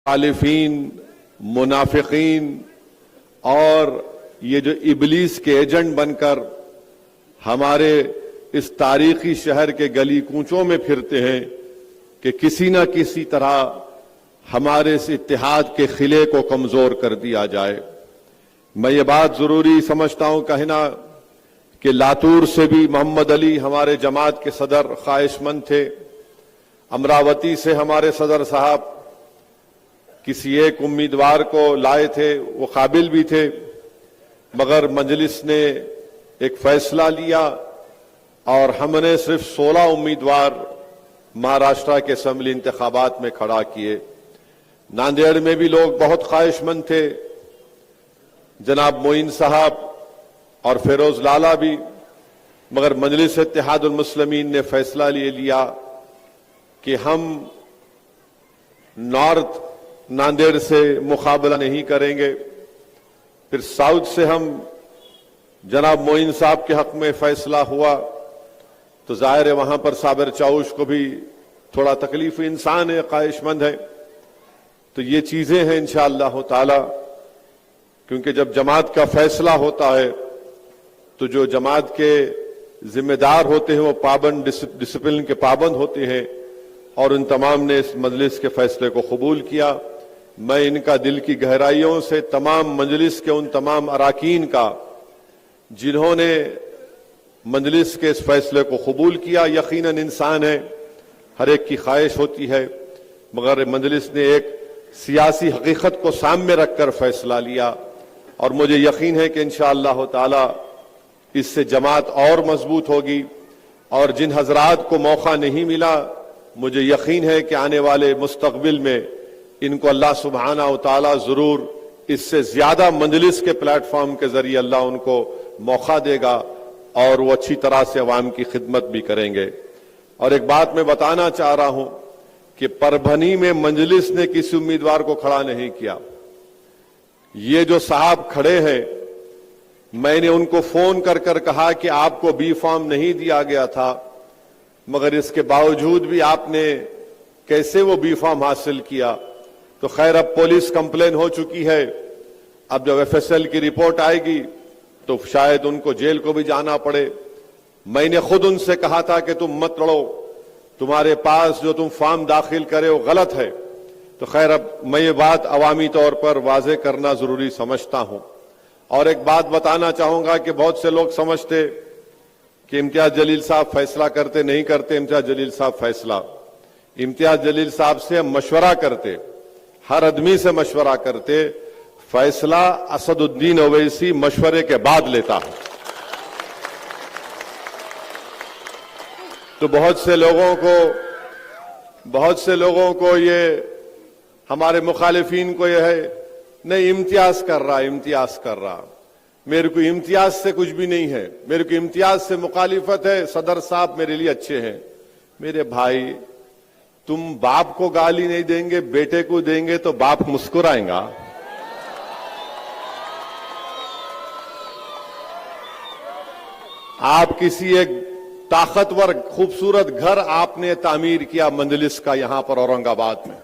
मुखालिफीन, मुनाफिकीन और ये जो इबलीस के एजेंट बनकर हमारे इस तारीखी शहर के गली कूचों में फिरते हैं कि किसी न किसी तरह हमारे इस इत्तेहाद के खिले को कमजोर कर दिया जाए। मैं ये बात जरूरी समझता हूं कहना कि लातूर से भी मोहम्मद अली हमारे जमात के सदर ख्वाहिशमंद थे। अमरावती से हमारे सदर साहब किसी एक उम्मीदवार को लाए थे, वो काबिल भी थे, मगर मजलिस ने एक फैसला लिया और हमने सिर्फ 16 उम्मीदवार महाराष्ट्र के असेंबली इंतखाबात में खड़ा किए। नांदेड़ में भी लोग बहुत ख्वाहिशमंद थे, जनाब मोइन साहब और फिरोज लाला भी, मगर मजलिस इत्तेहादुल मुस्लिमीन ने फैसला ले लिया कि हम नॉर्थ नांदेड़ से मुकाबला नहीं करेंगे। फिर साउथ से हम जनाब मोइन साहब के हक में फैसला हुआ, तो जाहिर है वहां पर साबिर चाउश को भी थोड़ा तकलीफ, इंसान है, ख्वाहिशमंद है। तो ये चीजें हैं इंशाअल्लाह ताला, क्योंकि जब जमात का फैसला होता है तो जो जमात के जिम्मेदार होते हैं वो पाबंद, डिसिप्लिन के पाबंद होते हैं और उन तमाम ने इस मजलिस के फैसले को कबूल किया। मैं इनका दिल की गहराइयों से तमाम मजलिस के उन तमाम अराकीन का जिन्होंने मजलिस के इस फैसले को कबूल किया, यकीनन इंसान है, हर एक की ख्वाहिश होती है, मगर मजलिस ने एक सियासी हकीकत को सामने रखकर फैसला लिया और मुझे यकीन है कि इंशाअल्लाह ताला इससे जमात और मजबूत होगी। और जिन हजरात को मौका नहीं मिला, मुझे यकीन है कि आने वाले मुस्तकबिल में इनको अल्लाह सुब्हाना व तआला जरूर इससे ज्यादा मजलिस के प्लेटफॉर्म के जरिए अल्लाह उनको मौका देगा और वो अच्छी तरह से अवाम की खिदमत भी करेंगे। और एक बात मैं बताना चाह रहा हूं कि परभनी में मजलिस ने किसी उम्मीदवार को खड़ा नहीं किया। ये जो साहब खड़े हैं, मैंने उनको फोन कर कर कहा कि आपको बी फॉर्म नहीं दिया गया था, मगर इसके बावजूद भी आपने कैसे वो बी फॉर्म हासिल किया। तो खैर अब पुलिस कंप्लेन हो चुकी है, अब जब एफएसएल की रिपोर्ट आएगी तो शायद उनको जेल को भी जाना पड़े। मैंने खुद उनसे कहा था कि तुम मत लड़ो, तुम्हारे पास जो तुम फॉर्म दाखिल करे वो गलत है। तो खैर अब मैं ये बात अवामी तौर पर वाजे करना जरूरी समझता हूं। और एक बात बताना चाहूंगा कि बहुत से लोग समझते कि इम्तियाज जलील साहब फैसला करते, नहीं करते। इम्तियाज जलील साहब फैसला, इम्तियाज जलील साहब से मशवरा करते, हर आदमी से मशवरा करते। फैसला असदुद्दीन ओवैसी मशवरे के बाद लेता है। तो बहुत से लोगों को ये हमारे मुखालिफिन को ये है नहीं इम्तियाज कर रहा। मेरे को इम्तियाज से कुछ भी नहीं है, मेरे को इम्तियाज से मुखालिफत है। सदर साहब मेरे लिए अच्छे हैं। मेरे भाई, तुम बाप को गाली नहीं देंगे, बेटे को देंगे तो बाप मुस्कुराएगा। आप किसी एक ताकतवर खूबसूरत घर आपने तामीर किया मजलिस का यहां पर औरंगाबाद में,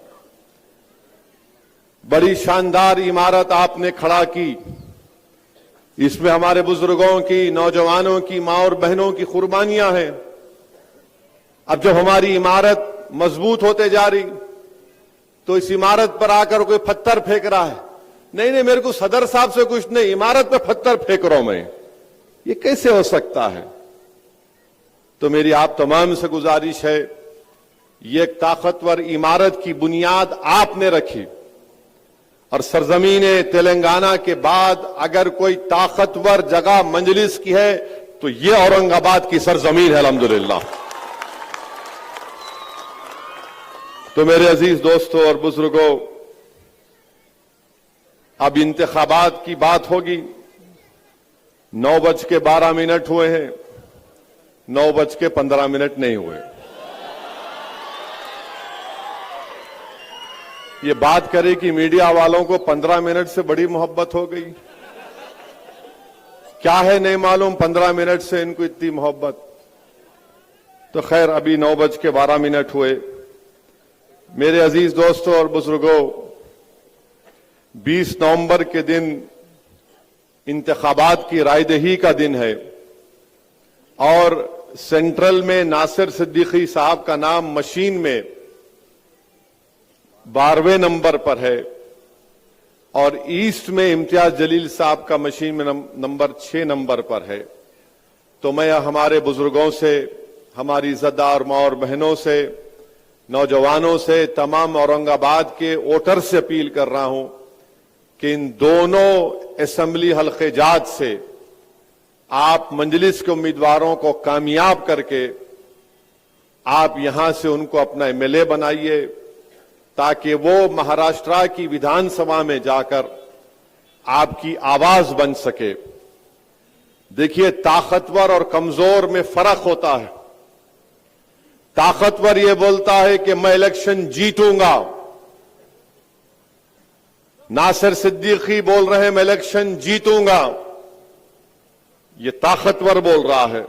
बड़ी शानदार इमारत आपने खड़ा की। इसमें हमारे बुजुर्गों की, नौजवानों की, मां और बहनों की कुर्बानियां हैं। अब जब हमारी इमारत मजबूत होते जा रही तो इस इमारत पर आकर कोई पत्थर फेंक रहा है, नहीं मेरे को सदर साहब से कुछ नहीं, इमारत पे पत्थर फेंक रहा हूं मैं, ये कैसे हो सकता है? तो मेरी आप तमाम से गुजारिश है, ये एक ताकतवर इमारत की बुनियाद आपने रखी और सरजमीन तेलंगाना के बाद अगर कोई ताकतवर जगह मजलिस की है तो ये औरंगाबाद की सरजमीन है, अल्हम्दुलिल्लाह। तो मेरे अजीज दोस्तों और बुजुर्गों, अब इंतखाबात की बात होगी। 9:12 हुए हैं, 9:15 नहीं हुए। ये बात करे कि मीडिया वालों को 15 मिनट से बड़ी मोहब्बत हो गई। क्या है नहीं मालूम, 15 मिनट से इनको इतनी मोहब्बत। तो खैर अभी 9:12 हुए। मेरे अजीज दोस्तों और बुजुर्गों, 20 नवंबर के दिन इंतखाबात की रायदही का दिन है और सेंट्रल में नासिर सिद्दीकी साहब का नाम मशीन में 12वें नंबर पर है और ईस्ट में इम्तियाज जलील साहब का मशीन में नंबर 6 नंबर पर है। तो मैं हमारे बुजुर्गों से, हमारी इज्जतदार माँ और बहनों से, नौजवानों से, तमाम औरंगाबाद के वोटर से अपील कर रहा हूं कि इन दोनों असेंबली हल्के जात से आप मजलिस के उम्मीदवारों को कामयाब करके आप यहां से उनको अपना एमएलए बनाइए ताकि वो महाराष्ट्र की विधानसभा में जाकर आपकी आवाज बन सके। देखिए, ताकतवर और कमजोर में फर्क होता है। ताकतवर ये बोलता है कि मैं इलेक्शन जीतूंगा, नासिर सिद्दीकी बोल रहे हैं मैं इलेक्शन जीतूंगा, ये ताकतवर बोल रहा है।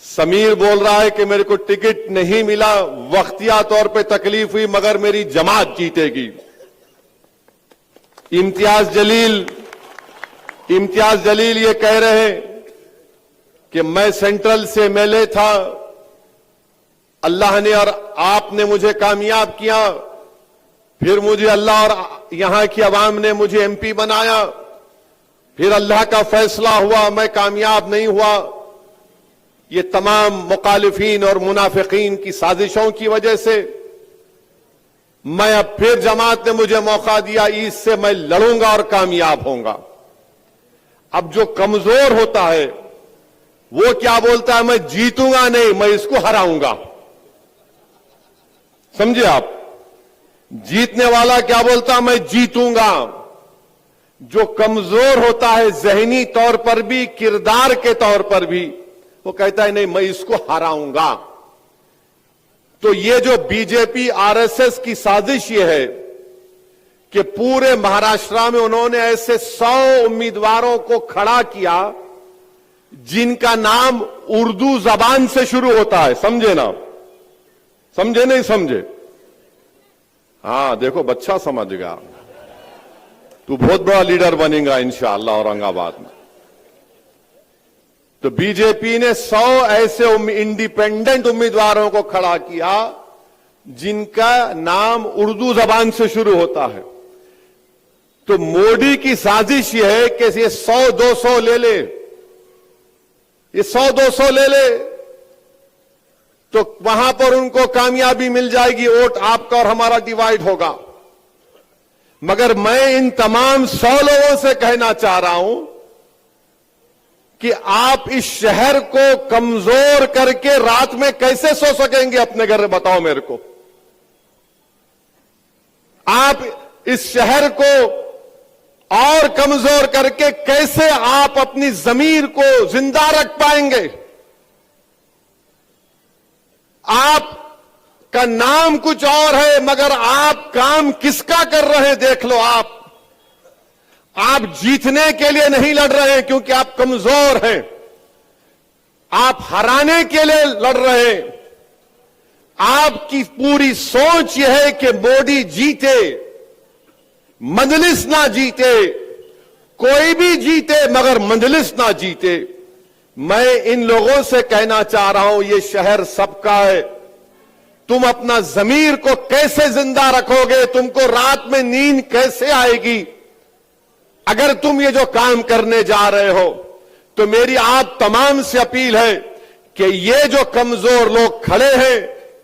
समीर बोल रहा है कि मेरे को टिकट नहीं मिला, वक्तिया तौर पे तकलीफ हुई, मगर मेरी जमात जीतेगी। इम्तियाज जलील ये कह रहे हैं कि मैं सेंट्रल से एमएलए था, अल्लाह ने और आपने मुझे कामयाब किया, फिर मुझे अल्लाह और यहां की आवाम ने मुझे एमपी बनाया, फिर अल्लाह का फैसला हुआ, मैं कामयाब नहीं हुआ। ये तमाम मुखालिफिन और मुनाफिकीन की साजिशों की वजह से मैं अब फिर जमात ने मुझे मौका दिया, इससे मैं लड़ूंगा और कामयाब होऊंगा। अब जो कमजोर होता है वो क्या बोलता है, मैं जीतूंगा नहीं, मैं इसको हराऊंगा। समझे आप? जीतने वाला क्या बोलता, मैं जीतूंगा। जो कमजोर होता है जहनी तौर पर भी, किरदार के तौर पर भी, वो कहता है नहीं, मैं इसको हराऊंगा। तो ये जो बीजेपी आरएसएस की साजिश ये है कि पूरे महाराष्ट्र में उन्होंने ऐसे 100 उम्मीदवारों को खड़ा किया जिनका नाम उर्दू जबान से शुरू होता है। समझे ना? समझे नहीं समझे? हाँ, देखो बच्चा समझ गया। तू बहुत बड़ा लीडर बनेगा इंशाअल्लाह औरंगाबाद में। तो बीजेपी ने 100 ऐसे इंडिपेंडेंट उम्मीदवारों को खड़ा किया जिनका नाम उर्दू जबान से शुरू होता है। तो मोदी की साजिश यह है कि ये 100-200 ले ले, ये 100-200 ले ले तो वहां पर उनको कामयाबी मिल जाएगी, वोट आपका और हमारा डिवाइड होगा। मगर मैं इन तमाम 100 लोगों से कहना चाह रहा हूं कि आप इस शहर को कमजोर करके रात में कैसे सो सकेंगे अपने घर में, बताओ मेरे को। आप इस शहर को और कमजोर करके कैसे आप अपनी जमीर को जिंदा रख पाएंगे? आपका नाम कुछ और है मगर आप काम किसका कर रहे हैं देख लो। आप जीतने के लिए नहीं लड़ रहे हैं क्योंकि आप कमजोर हैं, आप हराने के लिए लड़ रहे हैं। आपकी पूरी सोच यह है कि मोदी जीते, मजलिस ना जीते, कोई भी जीते मगर मजलिस ना जीते। मैं इन लोगों से कहना चाह रहा हूं, ये शहर सबका है। तुम अपना जमीर को कैसे जिंदा रखोगे? तुमको रात में नींद कैसे आएगी अगर तुम ये जो काम करने जा रहे हो? तो मेरी आप तमाम से अपील है कि ये जो कमजोर लोग खड़े हैं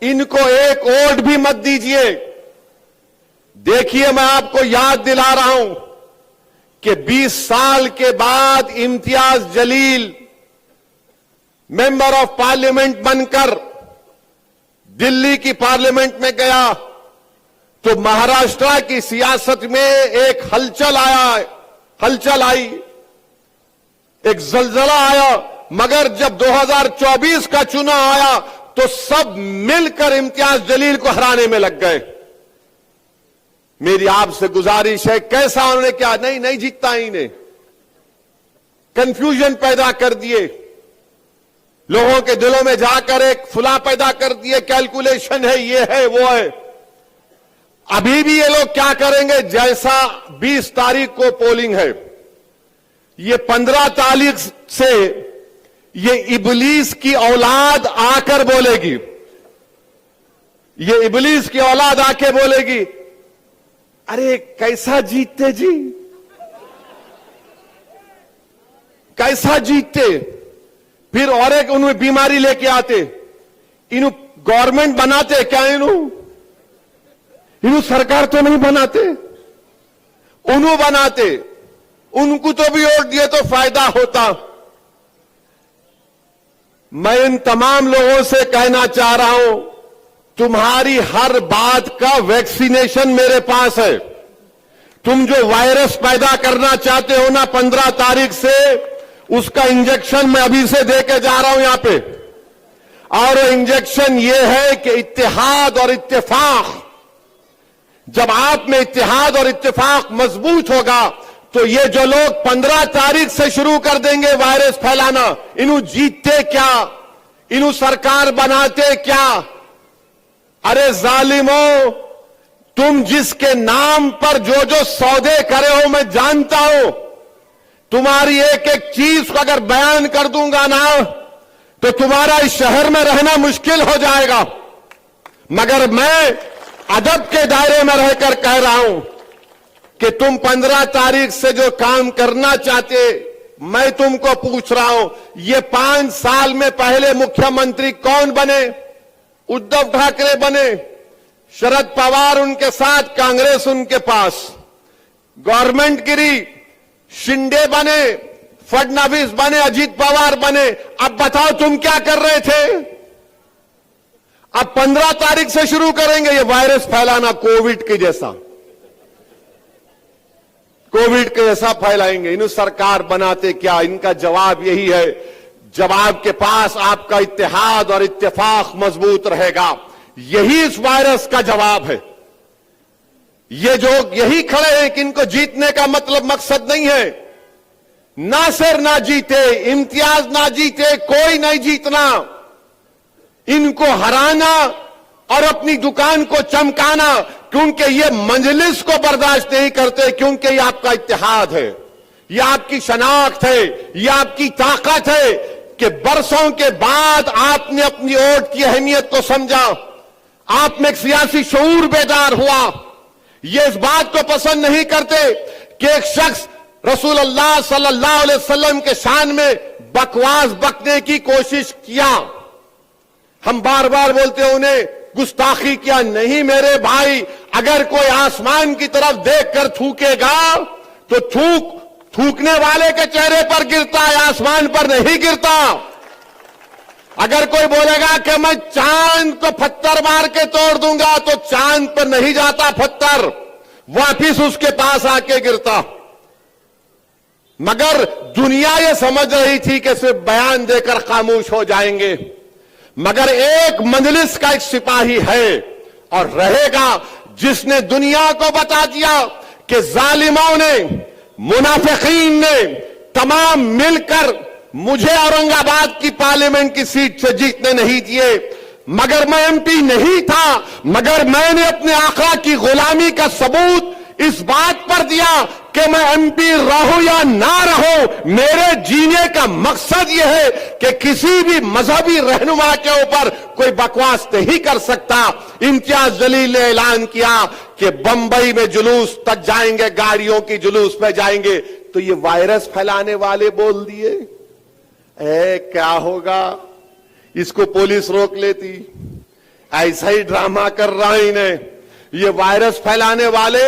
इनको एक वोट भी मत दीजिए। देखिए, मैं आपको याद दिला रहा हूं कि 20 साल के बाद Imtiaz Jaleel member of parliament बनकर दिल्ली की पार्लियामेंट में गया तो महाराष्ट्र की सियासत में एक हलचल आई, एक जलजला आया। मगर जब 2024 का चुनाव आया तो सब मिलकर इम्तियाज जलील को हराने में लग गए। मेरी आपसे गुजारिश है, कैसा उन्होंने क्या, नहीं जीतता ही नहीं, कंफ्यूजन पैदा कर दिए, लोगों के दिलों में जाकर एक फुला पैदा कर दिए, कैलकुलेशन है, ये है वो है। अभी भी ये लोग क्या करेंगे, जैसा 20 तारीख को पोलिंग है, ये 15 तारीख से ये इबलीस की औलाद आकर बोलेगी, ये इबलीस की औलाद आके बोलेगी, अरे कैसा जीतते जी, कैसा जीतते। फिर और एक उन्हें बीमारी लेके आते, इन्हों गवर्नमेंट बनाते क्या, इन्हों सरकार तो नहीं बनाते, उन्हों बनाते, उनको तो भी वोट दिए तो फायदा होता। मैं इन तमाम लोगों से कहना चाह रहा हूं, तुम्हारी हर बात का वैक्सीनेशन मेरे पास है। तुम जो वायरस पैदा करना चाहते हो ना 15 तारीख से, उसका इंजेक्शन मैं अभी से देके जा रहा हूं यहां पे। और वो इंजेक्शन ये है कि इत्तेहाद और इत्तेफाक, जब आप में इत्तेहाद और इत्तेफाक मजबूत होगा तो ये जो लोग 15 तारीख से शुरू कर देंगे वायरस फैलाना, इन्हों जीतते क्या, इन्हों सरकार बनाते क्या। अरे जालिमो, तुम जिसके नाम पर जो जो सौदे करे हो मैं जानता हूं, तुम्हारी एक एक चीज को अगर बयान कर दूंगा ना तो तुम्हारा इस शहर में रहना मुश्किल हो जाएगा। मगर मैं अदब के दायरे में रहकर कह रहा हूं कि तुम 15 तारीख से जो काम करना चाहते, मैं तुमको पूछ रहा हूं, ये 5 साल में पहले मुख्यमंत्री कौन बने? उद्धव ठाकरे बने, शरद पवार उनके साथ, कांग्रेस उनके पास, गवर्नमेंट गिरी, शिंदे बने, फडणवीस बने, अजीत पवार बने। अब बताओ तुम क्या कर रहे थे? अब 15 तारीख से शुरू करेंगे ये वायरस फैलाना, कोविड के जैसा, कोविड के जैसा फैलाएंगे। इन्हें सरकार बनाते क्या? इनका जवाब यही है, जवाब के पास आपका इत्तेहाद और इत्तेफाक मजबूत रहेगा। यही इस वायरस का जवाब है। ये जो यही खड़े हैं कि इनको जीतने का मतलब मकसद नहीं है, नासिर ना जीते, इम्तियाज ना जीते, कोई नहीं जीतना, इनको हराना और अपनी दुकान को चमकाना, क्योंकि ये मजलिस को बर्दाश्त नहीं करते, क्योंकि ये आपका इत्तेहाद है, ये आपकी शनाख्त है, ये आपकी ताकत है कि बरसों के बाद आपने अपनी वोट की अहमियत को समझा, आप में एक सियासी शऊर बेदार हुआ। ये इस बात को पसंद नहीं करते कि एक शख्स रसूलुल्लाह सल्लल्लाहु अलैहि वसल्लम के शान में बकवास बकने की कोशिश किया। हम बार बार बोलते हैं उन्हें गुस्ताखी किया। नहीं मेरे भाई, अगर कोई आसमान की तरफ देखकर थूकेगा तो थूकने वाले के चेहरे पर गिरता है, आसमान पर नहीं गिरता। अगर कोई बोलेगा कि मैं चांद को पत्थर मार के तोड़ दूंगा, तो चांद पर नहीं जाता पत्थर, वापिस उसके पास आके गिरता। मगर दुनिया ये समझ रही थी कि सिर्फ बयान देकर खामोश हो जाएंगे, मगर एक मजलिस का एक सिपाही है और रहेगा जिसने दुनिया को बता दिया कि जालिमों ने, मुनाफिकीन ने तमाम मिलकर मुझे औरंगाबाद की पार्लियामेंट की सीट से जीतने नहीं दिए। मगर मैं एमपी नहीं था, मगर मैंने अपने आका की गुलामी का सबूत इस बात पर दिया कि मैं एमपी रहूं या ना रहूं, मेरे जीने का मकसद यह है कि किसी भी मजहबी रहनुमा के ऊपर कोई बकवास नहीं कर सकता। इम्तियाज जलील ने ऐलान किया कि बंबई में जुलूस तक जाएंगे, गाड़ियों की जुलूस पे जाएंगे, तो ये वायरस फैलाने वाले बोल दिए। क्या होगा, इसको पुलिस रोक लेती, ऐसा ही ड्रामा कर रहा है इन्हें। ये वायरस फैलाने वाले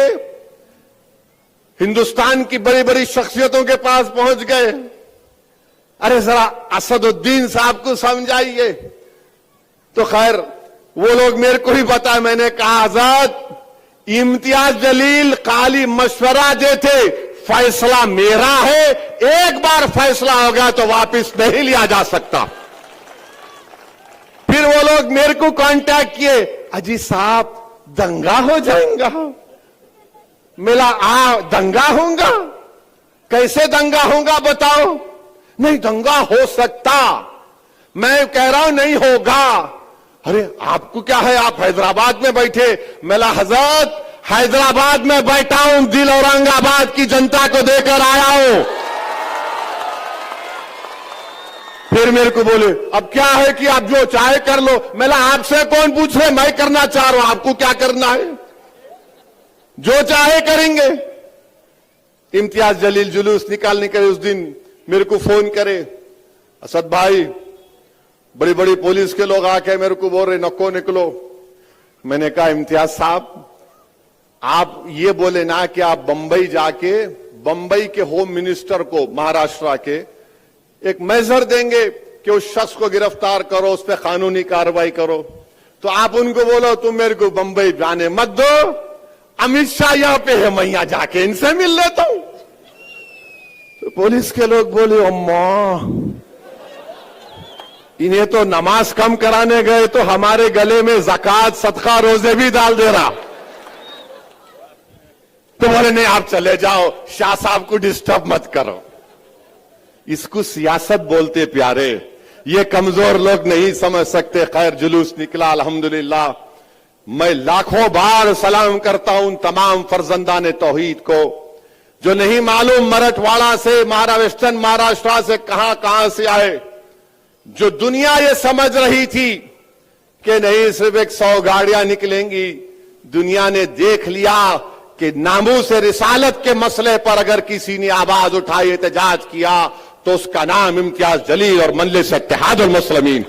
हिंदुस्तान की बड़ी बड़ी शख्सियतों के पास पहुंच गए। अरे जरा असदुद्दीन साहब को समझाइए। तो खैर वो लोग मेरे को ही बताया, मैंने कहा आजाद, इम्तियाज जलील खाली मशवरा देते, फैसला मेरा है, एक बार फैसला हो गया तो वापस नहीं लिया जा सकता। फिर वो लोग मेरे को कांटेक्ट किए, अजी साहब दंगा हो जाएगा। मिला दंगा होगा? कैसे दंगा होगा बताओ? नहीं दंगा हो सकता, मैं कह रहा हूं नहीं होगा। अरे आपको क्या है, आप हैदराबाद में बैठे। मिला हजरत हैदराबाद में बैठा हूं, दिल औरंगाबाद की जनता को देकर आया हूं। फिर मेरे को बोले अब क्या है कि आप जो चाहे कर लो। मैंने आपसे कौन पूछ रहे, मैं करना चाह रहा हूं, आपको क्या करना है? जो चाहे करेंगे। इम्तियाज जलील जुलूस निकालने के उस दिन मेरे को फोन करे, असद भाई बड़ी बड़ी पुलिस के लोग आके मेरे को बोल रहे नको निकलो। मैंने कहा इम्तियाज साहब आप ये बोले ना कि आप बंबई जाके बंबई के होम मिनिस्टर को महाराष्ट्र के एक मेजर देंगे कि उस शख्स को गिरफ्तार करो, उस पर कानूनी कार्रवाई करो। तो आप उनको बोलो तुम मेरे को बंबई जाने मत दो, अमित शाह यहां पे है, मैं यहां जाके इनसे मिल लेता हूं। तो पुलिस के लोग बोले अम्मा इन्हें तो नमाज कम कराने गए तो हमारे गले में ज़कात सदका रोजे भी डाल दे रहा। तो बोले नहीं आप चले जाओ, शाह साहब को डिस्टर्ब मत करो। इसको सियासत बोलते प्यारे, ये कमजोर लोग नहीं समझ सकते। खैर जुलूस निकला अल्हम्दुलिल्लाह। मैं लाखों बार सलाम करता हूं तमाम फर्जंदाने तौहीद को, जो नहीं मालूम मराठवाड़ा से वेस्टर्न महाराष्ट्र से कहां से आए, जो दुनिया ये समझ रही थी कि नहीं सिर्फ 100 गाड़ियां निकलेंगी। दुनिया ने देख लिया कि नामूस रिसालत के मसले पर अगर किसी ने आवाज उठाई, एहतजाज किया, तो उसका नाम इम्तियाज जलील और मजलिस इत्तेहादुल मुस्लिमीन।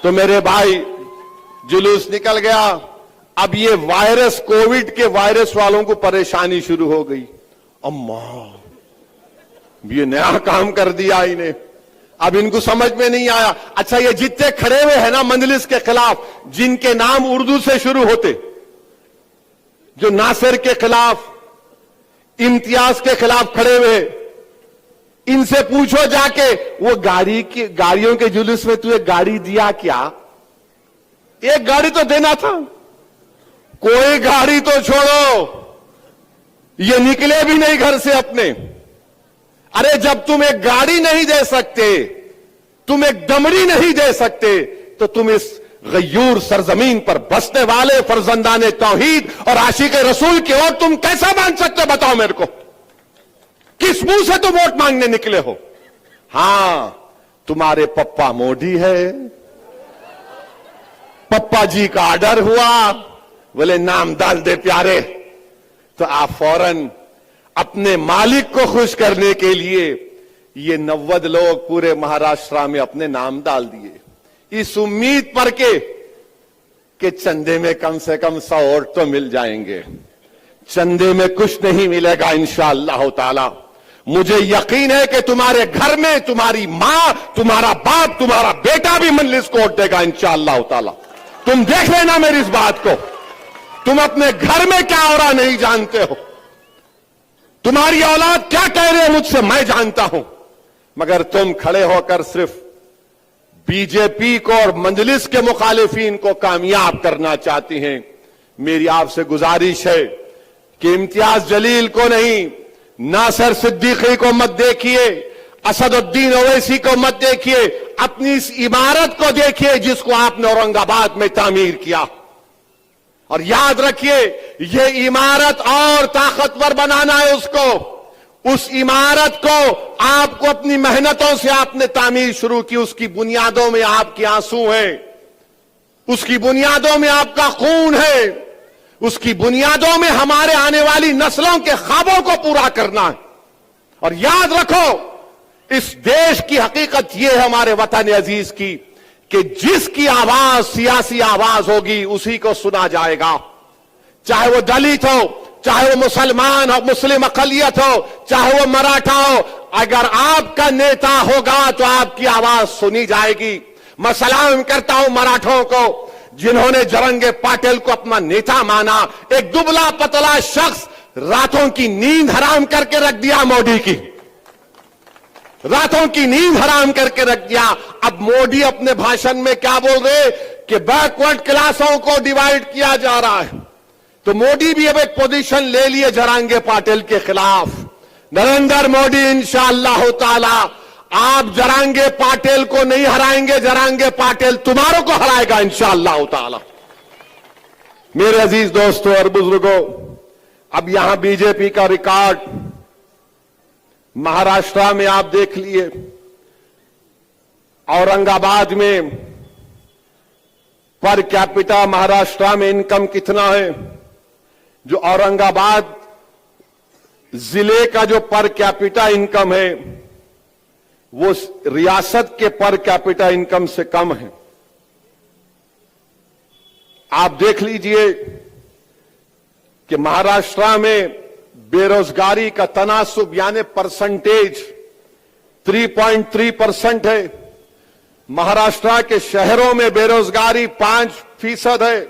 तो मेरे भाई जुलूस निकल गया। अब ये वायरस, कोविड के वायरस वालों को परेशानी शुरू हो गई। अम्मा ये नया काम कर दिया इन्हें, अब इनको समझ में नहीं आया। अच्छा ये जितने खड़े हुए हैं ना मजलिस के खिलाफ, जिनके नाम उर्दू से शुरू होते, जो नासिर के खिलाफ, इम्तियाज के खिलाफ खड़े हुए, इनसे पूछो जाके वो गाड़ियों के जुलूस में तू एक गाड़ी दिया क्या? एक गाड़ी तो देना था। कोई गाड़ी तो छोड़ो, ये निकले भी नहीं घर से अपने। अरे जब तुम एक गाड़ी नहीं दे सकते, तुम एक दमड़ी नहीं दे सकते, तो तुम इस गयूर सरजमीन पर बसने वाले फर्जंदाने तौहीद और आशिक रसूल की ओर तुम कैसा मान सकते हो? बताओ मेरे को, किस मुंह से तुम वोट मांगने निकले हो? हां तुम्हारे पप्पा मोदी है, पप्पा जी का ऑर्डर हुआ, बोले नाम डाल दे प्यारे, तो आप फौरन अपने मालिक को खुश करने के लिए ये 90 लोग पूरे महाराष्ट्र में अपने नाम डाल दिए, इस उम्मीद पर कि चंदे में कम से कम 100 वोट तो मिल जाएंगे। चंदे में कुछ नहीं मिलेगा इंशाअल्लाह ताला। मुझे यकीन है कि तुम्हारे घर में तुम्हारी मां, तुम्हारा बाप, तुम्हारा बेटा भी मजलिस को वोट देगा इंशाअल्लाह ताला। तुम देख लेना मेरी इस बात को। तुम अपने घर में क्या हो रहा नहीं जानते हो, तुम्हारी औलाद क्या कह रहे हो मुझसे मैं जानता हूं, मगर तुम खड़े होकर सिर्फ बीजेपी को और मजलिस के मुखालिफिन को कामयाब करना चाहती हैं। मेरी आपसे गुजारिश है कि इम्तियाज जलील को नहीं, नासिर सिद्दीकी को मत देखिए, असदुद्दीन ओवैसी को मत देखिए, अपनी इस इमारत को देखिए जिसको आपने औरंगाबाद में तामीर किया। और याद रखिए ये इमारत और ताकतवर बनाना है उसको। उस इमारत को आपको अपनी मेहनतों से आपने तामीर शुरू की, उसकी बुनियादों में आपके आंसू हैं, उसकी बुनियादों में आपका खून है, उसकी बुनियादों में हमारे आने वाली नस्लों के ख्वाबों को पूरा करना है। और याद रखो इस देश की हकीकत यह है हमारे वतन अजीज की, कि जिसकी आवाज सियासी आवाज होगी उसी को सुना जाएगा, चाहे वो दलित हो, चाहे वो मुसलमान हो, मुस्लिम अकलियत हो, चाहे वो मराठा हो। अगर आपका नेता होगा तो आपकी आवाज सुनी जाएगी। मैं सलाम करता हूं मराठों को जिन्होंने जरंगे पाटिल को अपना नेता माना। एक दुबला पतला शख्स रातों की नींद हराम करके रख दिया मोदी की, रातों की नींद हराम करके रख दिया। अब मोदी अपने भाषण में क्या बोल रहे कि बैकवर्ड क्लासों को डिवाइड किया जा रहा है। तो मोदी भी अब एक पोजीशन ले लिए जरांगे पाटिल के खिलाफ। नरेंद्र मोदी इंशाअल्लाह ताला आप जरांगे पाटिल को नहीं हराएंगे, जरांगे पाटिल तुम्हारों को हराएगा इंशाअल्लाह ताला। मेरे अजीज दोस्तों और बुजुर्गों, अब यहां बीजेपी का रिकॉर्ड महाराष्ट्र में आप देख लिए। औरंगाबाद में पर कैपिटा महाराष्ट्र में इनकम कितना है? जो औरंगाबाद जिले का जो पर कैपिटा इनकम है वो रियासत के पर कैपिटा इनकम से कम है। आप देख लीजिए कि महाराष्ट्र में बेरोजगारी का तनासुब यानी परसेंटेज 3.3% है। महाराष्ट्र के शहरों में बेरोजगारी 5% है।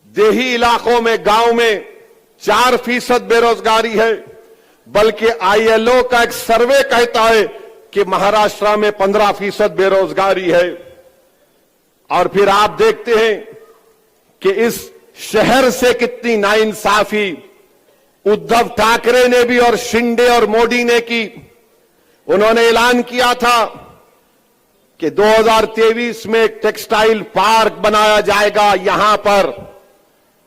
देही इलाकों में, गांव में 4% बेरोजगारी है। बल्कि आईएलओ का एक सर्वे कहता है कि महाराष्ट्र में 15% बेरोजगारी है। और फिर आप देखते हैं कि इस शहर से कितनी नाइंसाफी उद्धव ठाकरे ने भी और शिंदे और मोदी ने की। उन्होंने ऐलान किया था कि 2023 में एक टेक्सटाइल पार्क बनाया जाएगा यहां पर,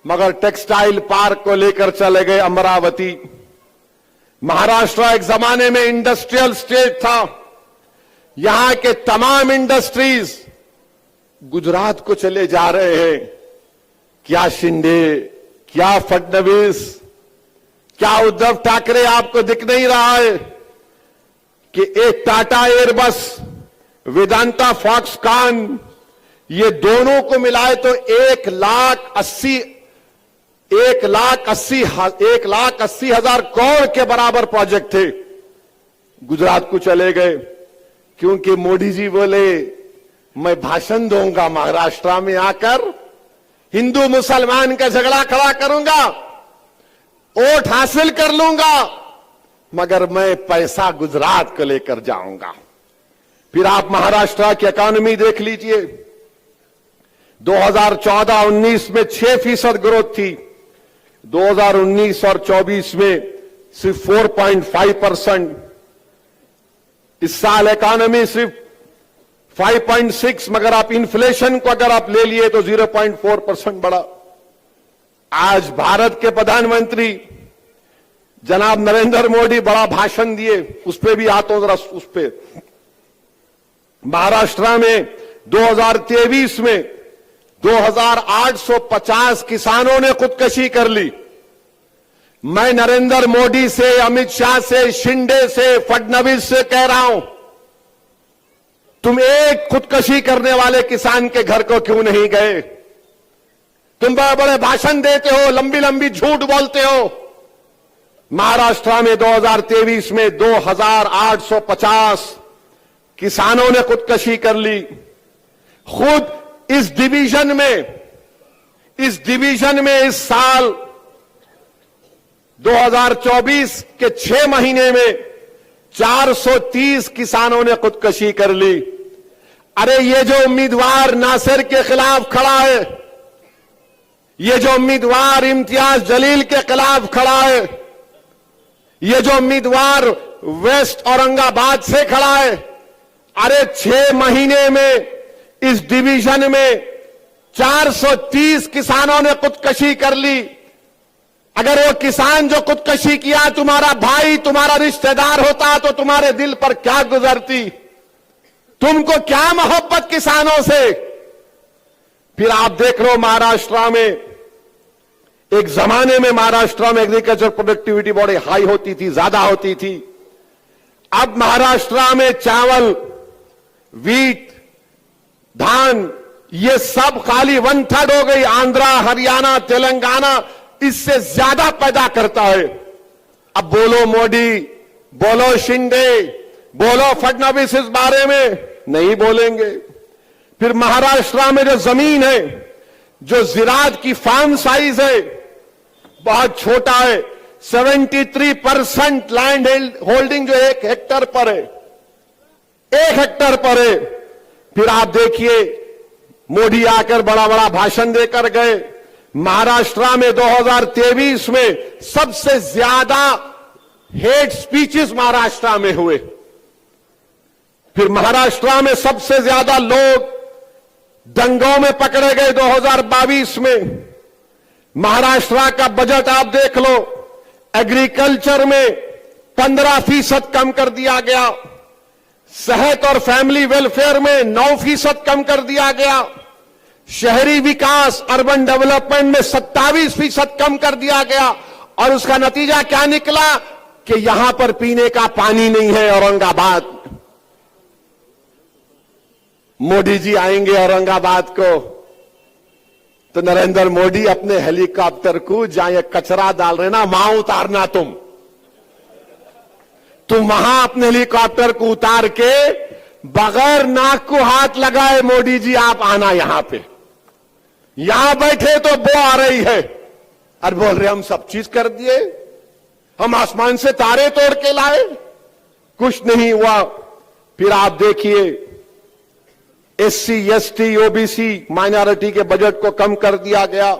मगर टेक्सटाइल पार्क को लेकर चले गए अमरावती। महाराष्ट्र एक जमाने में इंडस्ट्रियल स्टेट था। यहां के तमाम इंडस्ट्रीज गुजरात को चले जा रहे हैं। क्या शिंदे, क्या फडणवीस, क्या उद्धव ठाकरे आपको दिख नहीं रहा है कि एक टाटा एयरबस, वेदांता फॉक्सकॉन, ये दोनों को मिलाए तो 1,80,000 करोड़ के बराबर प्रोजेक्ट थे। गुजरात को चले गए क्योंकि मोदी जी बोले मैं भाषण दूंगा महाराष्ट्र में आकर, हिंदू मुसलमान का झगड़ा खड़ा करूंगा, वोट हासिल कर लूंगा, मगर मैं पैसा गुजरात को लेकर जाऊंगा। फिर आप महाराष्ट्र की इकोनॉमी देख लीजिए। 2014-19 में 6% ग्रोथ थी। 2019 और 24 में सिर्फ 4.5%। इस साल इकोनॉमी सिर्फ 5.6, मगर आप इन्फ्लेशन को अगर आप ले लिए तो 0.4% बढ़ा। आज भारत के प्रधानमंत्री जनाब नरेंद्र मोदी बड़ा भाषण दिए, उस पर भी आता हूं जरा उस पर। महाराष्ट्र में 2023 में 2,850 किसानों ने खुदकुशी कर ली। मैं नरेंद्र मोदी से, अमित शाह से, शिंदे से, फडणवीस से कह रहा हूं, तुम एक खुदकुशी करने वाले किसान के घर को क्यों नहीं गए? तुम बड़े बड़े भाषण देते हो, लंबी लंबी झूठ बोलते हो। महाराष्ट्र में 2023 में 2,850 किसानों ने खुदकुशी कर ली। खुद इस डिवीजन में इस साल 2024 के 6 महीने में 430 किसानों ने खुदकुशी कर ली। अरे ये जो उम्मीदवार नासिर के खिलाफ खड़ा है, ये जो उम्मीदवार इम्तियाज जलील के खिलाफ खड़ा है, ये जो उम्मीदवार वेस्ट औरंगाबाद से खड़ा है, अरे 6 महीने में इस डिवीजन में 430 किसानों ने खुदकुशी कर ली। अगर वो किसान जो खुदकुशी किया तुम्हारा भाई, तुम्हारा रिश्तेदार होता तो तुम्हारे दिल पर क्या गुजरती? तुमको क्या मोहब्बत किसानों से? फिर आप देख लो महाराष्ट्र में, एक जमाने में महाराष्ट्र में एग्रीकल्चर प्रोडक्टिविटी बड़ी हाई होती थी, ज्यादा होती थी। अब महाराष्ट्र में चावल, वीट, धान, ये सब खाली 1/3 हो गई। आंध्रा, हरियाणा, तेलंगाना इससे ज्यादा पैदा करता है। अब बोलो मोदी, बोलो शिंदे, बोलो फडणवीस इस बारे में नहीं बोलेंगे। फिर महाराष्ट्र में जो जमीन है, जो जिरात की फार्म साइज है, बहुत छोटा है। 73% लैंड होल्डिंग जो 1 हेक्टर पर है, 1 हेक्टर पर है। फिर आप देखिए मोदी आकर बड़ा बड़ा भाषण देकर गए। महाराष्ट्र में 2023 में सबसे ज्यादा हेट स्पीचेस महाराष्ट्र में हुए। फिर महाराष्ट्र में सबसे ज्यादा लोग दंगों में पकड़े गए 2022 में। महाराष्ट्र का बजट आप देख लो, एग्रीकल्चर में 15% कम कर दिया गया, सेहत और फैमिली वेलफेयर में 9% कम कर दिया गया, शहरी विकास अर्बन डेवलपमेंट में 27% कम कर दिया गया। और उसका नतीजा क्या निकला कि यहां पर पीने का पानी नहीं है औरंगाबाद। मोदी जी आएंगे औरंगाबाद को तो नरेंद्र मोदी अपने हेलीकॉप्टर को जहां ये कचरा डाल रहे ना वहां उतारना, तुम वहां अपने हेलीकॉप्टर को उतार के बगैर नाक को हाथ लगाए मोदी जी आप आना यहां पे। यहां बैठे तो बो आ रही है और बोल रहे हम सब चीज कर दिए, हम आसमान से तारे तोड़ के लाए, कुछ नहीं हुआ। फिर आप देखिए एससी एसटी ओबीसी माइनॉरिटी के बजट को कम कर दिया गया।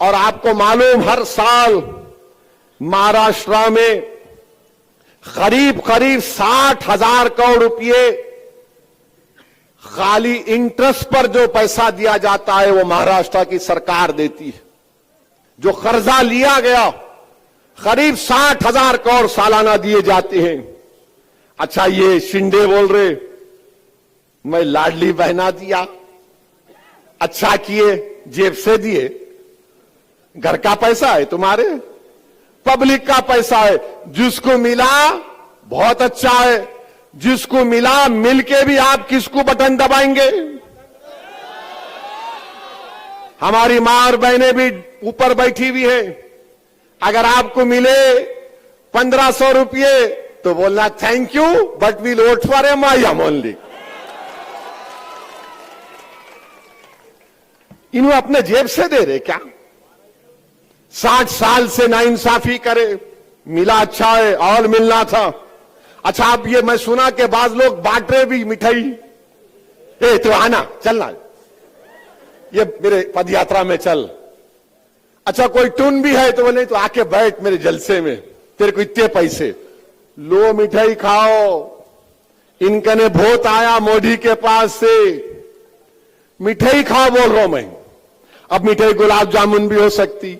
और आपको मालूम हर साल महाराष्ट्र में करीब 60,000 करोड़ रुपए खाली इंटरेस्ट पर जो पैसा दिया जाता है वो महाराष्ट्र की सरकार देती है। जो कर्जा लिया गया करीब 60,000 करोड़ सालाना दिए जाते हैं। अच्छा ये शिंदे बोल रहे मैं लाडली बहना दिया, अच्छा किए, जेब से दिए, घर का पैसा है तुम्हारे, पब्लिक का पैसा है, जिसको मिला बहुत अच्छा है, जिसको मिला मिलके भी आप किसको बटन दबाएंगे? हमारी मां और बहनें भी ऊपर बैठी हुई है, अगर आपको मिले 1500 रुपये तो बोलना thank you but we'll vote for MIM only. इन्हों अपने जेब से दे रहे क्या? 60 साल से नाइंसाफी करे, मिला अच्छा है और मिलना था। अच्छा अब ये मैं सुना कि बाज लोग बांट रहे भी मिठाई, ए तो आना चलना, ये मेरे पद यात्रा में चल। अच्छा कोई टून भी है तो बोले तो आके बैठ मेरे जलसे में, तेरे को इतने पैसे, लो मिठाई खाओ। इनका ने भोत आया मोदी के पास से, मिठाई खाओ बोल रहा हूं मैं। अब मिठाई गुलाब जामुन भी हो सकती,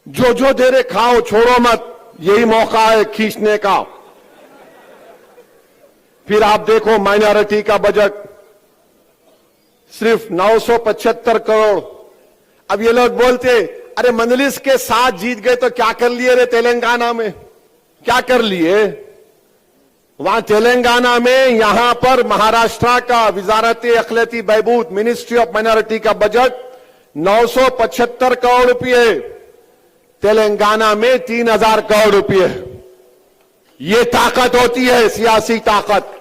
जो जो दे रहे खाओ, छोड़ो मत, यही मौका है खींचने का। फिर आप देखो माइनॉरिटी का बजट सिर्फ 975 करोड़। अब ये लोग बोलते अरे मंजलिस के साथ जीत गए तो क्या कर लिए रे तेलंगाना में, क्या कर लिए वहां तेलंगाना में? यहां पर महाराष्ट्र का वजारत अखिलती बहबूद मिनिस्ट्री ऑफ माइनॉरिटी का बजट 975 करोड़ रुपए, तेलंगाना में 3000 करोड़ रुपए। ये ताकत होती है सियासी ताकत,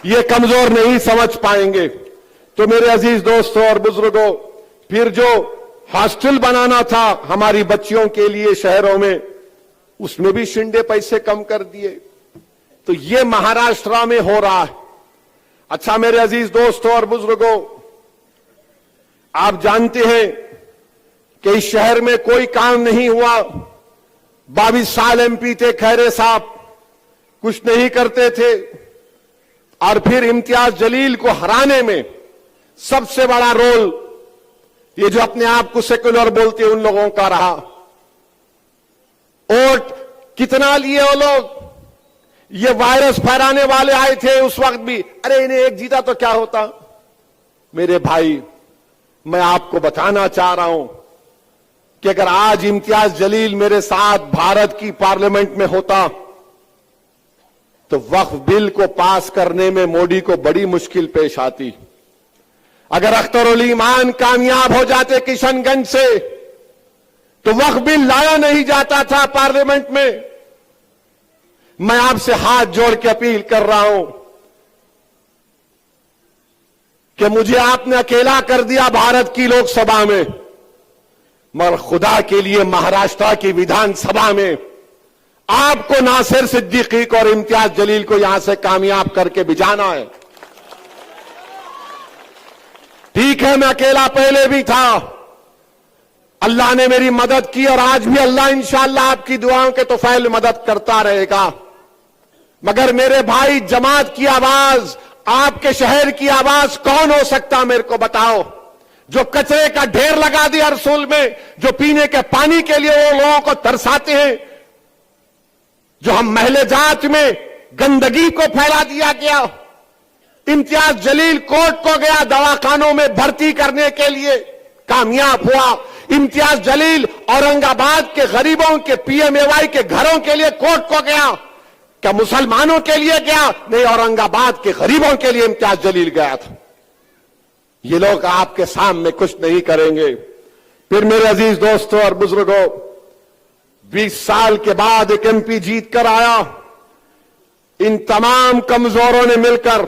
ये कमजोर नहीं समझ पाएंगे। तो मेरे अजीज दोस्तों और बुजुर्गों, फिर जो हॉस्टल बनाना था हमारी बच्चियों के लिए शहरों में, उसमें भी शिंदे पैसे कम कर दिए। तो ये महाराष्ट्र में हो रहा है। अच्छा मेरे अजीज दोस्तों और बुजुर्गों, आप जानते हैं कि इस शहर में कोई काम नहीं हुआ। 22 साल एमपी थे खैरे साहब, कुछ नहीं करते थे। और फिर इम्तियाज जलील को हराने में सबसे बड़ा रोल ये जो अपने आप को सेक्युलर बोलते हैं उन लोगों का रहा। वोट कितना लिए वो लोग? ये वायरस फैलाने वाले आए थे उस वक्त भी, अरे इन्हें एक जीता तो क्या होता। मेरे भाई मैं आपको बताना चाह रहा हूं कि अगर आज इम्तियाज जलील मेरे साथ भारत की पार्लियामेंट में होता तो वक्फ बिल को पास करने में मोदी को बड़ी मुश्किल पेश आती। अगर अख्तरुल ईमान कामयाब हो जाते किशनगंज से तो वक्फ बिल लाया नहीं जाता था पार्लियामेंट में। मैं आपसे हाथ जोड़ के अपील कर रहा हूं कि मुझे आपने अकेला कर दिया भारत की लोकसभा में, मगर खुदा के लिए महाराष्ट्र की विधानसभा में आपको नासिर सिद्दीकी को और इम्तियाज जलील को यहां से कामयाब करके भिजाना है। ठीक है मैं अकेला पहले भी था, अल्लाह ने मेरी मदद की और आज भी अल्लाह इंशाअल्लाह आपकी दुआओं के तोफैल मदद करता रहेगा। मगर मेरे भाई जमात की आवाज आपके शहर की आवाज कौन हो सकता, मेरे को बताओ। जो कचरे का ढेर लगा दिया रसूल में, जो पीने के पानी के लिए वो लोगों को तरसाते हैं, जो हम महले जात में गंदगी को फैला दिया गया। इम्तियाज जलील कोर्ट को गया दवाखानों में भर्ती करने के लिए, कामयाब हुआ। इम्तियाज जलील औरंगाबाद के गरीबों के पीएमएवाई के घरों के लिए कोर्ट को गया। क्या मुसलमानों के लिए गया? नहीं, औरंगाबाद के गरीबों के लिए इम्तियाज जलील गया था। ये लोग आपके सामने कुछ नहीं करेंगे। फिर मेरे अजीज दोस्तों और बुजुर्गों, 20 साल के बाद एक एमपी जीत कर आया। इन तमाम कमजोरों ने मिलकर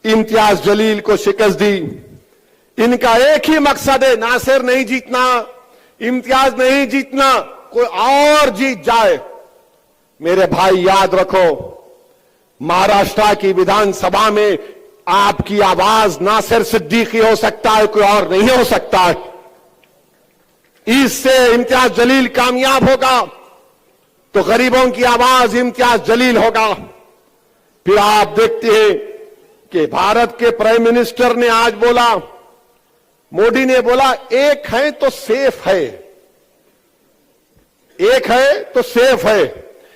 इम्तियाज जलील को शिकस्त दी। इनका एक ही मकसद है, नासिर नहीं जीतना, इम्तियाज नहीं जीतना, कोई और जीत जाए। मेरे भाई याद रखो, महाराष्ट्र की विधानसभा में आपकी आवाज नासिर सिद्दीकी हो सकता है, कोई और नहीं हो सकता है। इससे इम्तियाज जलील कामयाब होगा तो गरीबों की आवाज इम्तियाज जलील होगा। फिर आप देखते हैं कि भारत के प्राइम मिनिस्टर ने आज बोला, मोदी ने बोला, एक है तो सेफ है, एक है तो सेफ है।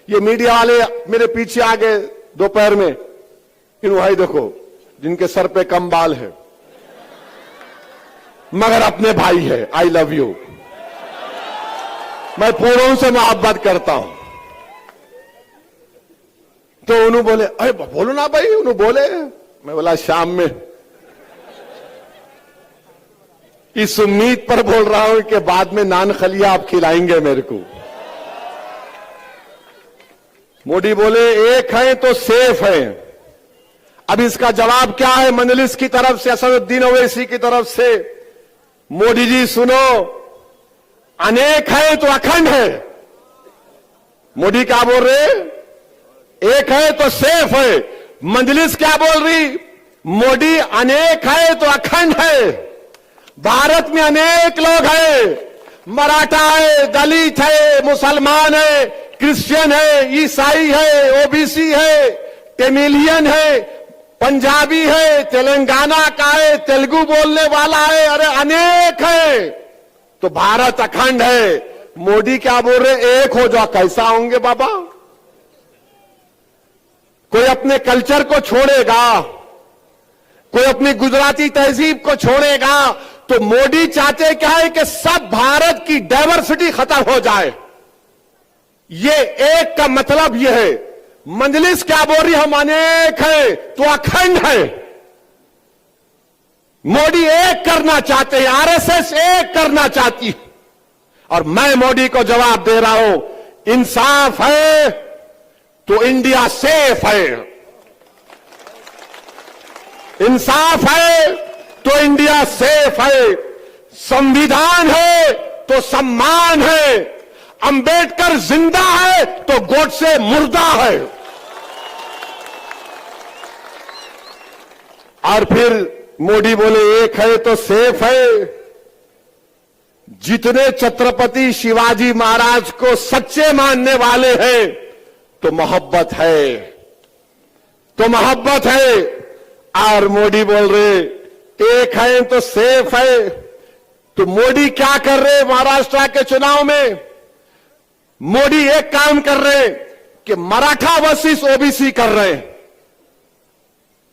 ये मीडिया वाले मेरे पीछे आ गए दोपहर में, इन भाई देखो जिनके सर पे कम बाल है मगर अपने भाई है। आई लव यू, मैं पूरों से मोहब्बत करता हूं। तो उन्होंने बोले, अरे बोलो ना भाई, उन्होंने बोले। मैं बोला शाम में, इस उम्मीद पर बोल रहा हूं कि बाद में नान खलिया आप खिलाएंगे मेरे को। मोदी बोले एक है तो सेफ है। अब इसका जवाब क्या है मजलिस की तरफ से, असदुद्दीन ओवैसी की तरफ से? मोदी जी सुनो, अनेक है तो अखंड है। मोदी क्या बोल रहे? एक है तो सेफ है। मजलिस क्या बोल रही? मोदी अनेक है तो अखंड है। भारत में अनेक लोग हैं, मराठा है, दलित है, मुसलमान है, क्रिश्चियन है, ईसाई है, ओबीसी है, तमिलियन है, पंजाबी है, तेलंगाना का है, तेलुगु बोलने वाला है, अरे अनेक है। तो भारत अखंड है। मोदी क्या बोल रहे? एक हो जाओ। कैसा होंगे बाबा? कोई अपने कल्चर को छोड़ेगा, कोई अपनी गुजराती तहजीब को छोड़ेगा। तो मोदी चाहते क्या है कि सब भारत की डाइवर्सिटी खत्म हो जाए। ये एक का मतलब ये है। मजलिस क्या बोल रही? हम अनेक है तो अखंड है। मोदी एक करना चाहते हैं, आरएसएस एक करना चाहती है। और मैं मोदी को जवाब दे रहा हूं, इंसाफ है तो इंडिया सेफ है, इंसाफ है तो इंडिया सेफ है, संविधान है तो सम्मान है, अंबेडकर जिंदा है तो गोडसे मुर्दा है। और फिर मोदी बोले एक है तो सेफ है। जितने छत्रपति शिवाजी महाराज को सच्चे मानने वाले हैं तो मोहब्बत है, तो मोहब्बत है। और मोदी बोल रहे एक है तो सेफ है। तो मोदी क्या कर रहे महाराष्ट्र के चुनाव में? मोदी एक काम कर रहे कि मराठा वर्सेस ओबीसी कर रहे हैं।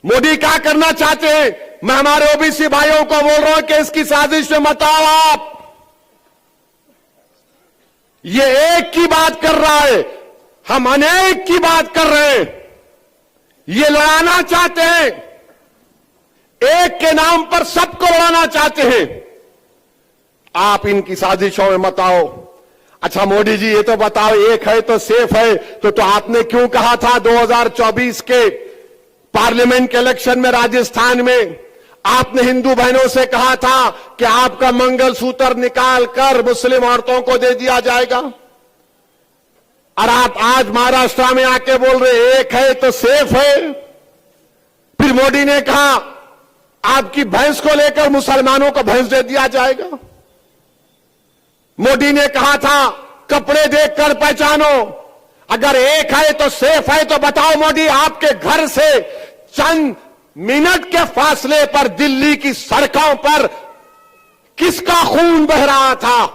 मोदी क्या करना चाहते हैं? मैं हमारे ओबीसी भाइयों को बोल रहा हूं कि इसकी साजिश में मत आओ आप। ये एक की बात कर रहा है, हम अनेक की बात कर रहे हैं। ये लड़ाना चाहते हैं, एक के नाम पर सबको लड़ाना चाहते हैं। आप इनकी साजिशों में मत आओ। अच्छा मोदी जी ये तो बताओ, एक है तो सेफ है, तो आपने क्यों कहा था 2024 के पार्लियामेंट के इलेक्शन में राजस्थान में आपने हिंदू बहनों से कहा था कि आपका मंगलसूत्र निकाल कर मुस्लिम औरतों को दे दिया जाएगा? और आप आज महाराष्ट्र में आके बोल रहे एक है तो सेफ है। फिर मोदी ने कहा आपकी भैंस को लेकर मुसलमानों को भैंस दे दिया जाएगा। मोदी ने कहा था कपड़े देखकर पहचानो। अगर एक है तो सेफ है तो बताओ मोदी, आपके घर से चंद मिनट के फासले पर दिल्ली की सड़कों पर किसका खून बह रहा था,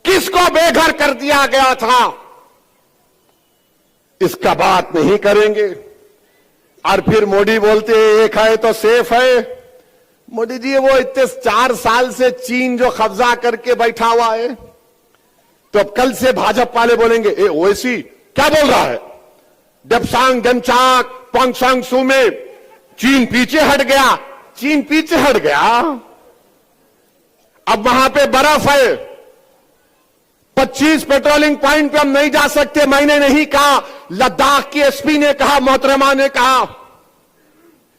किसको बेघर कर दिया गया था, इसका बात नहीं करेंगे। और फिर मोदी बोलते हैं एक है तो सेफ है। मोदी जी वो इतने 4 साल से चीन जो कब्जा करके बैठा हुआ है, तो अब कल से भाजपा वाले बोलेंगे ए ओवैसी क्या बोल रहा है, डेप्सांग डेमचाक पोंगसांग सू में चीन पीछे हट गया। चीन पीछे हट गया, अब वहां पे बर्फ है, 25 पेट्रोलिंग पॉइंट पे हम नहीं जा सकते। मैंने नहीं कहा, लद्दाख की एसपी ने कहा, मोहतरमा ने कहा,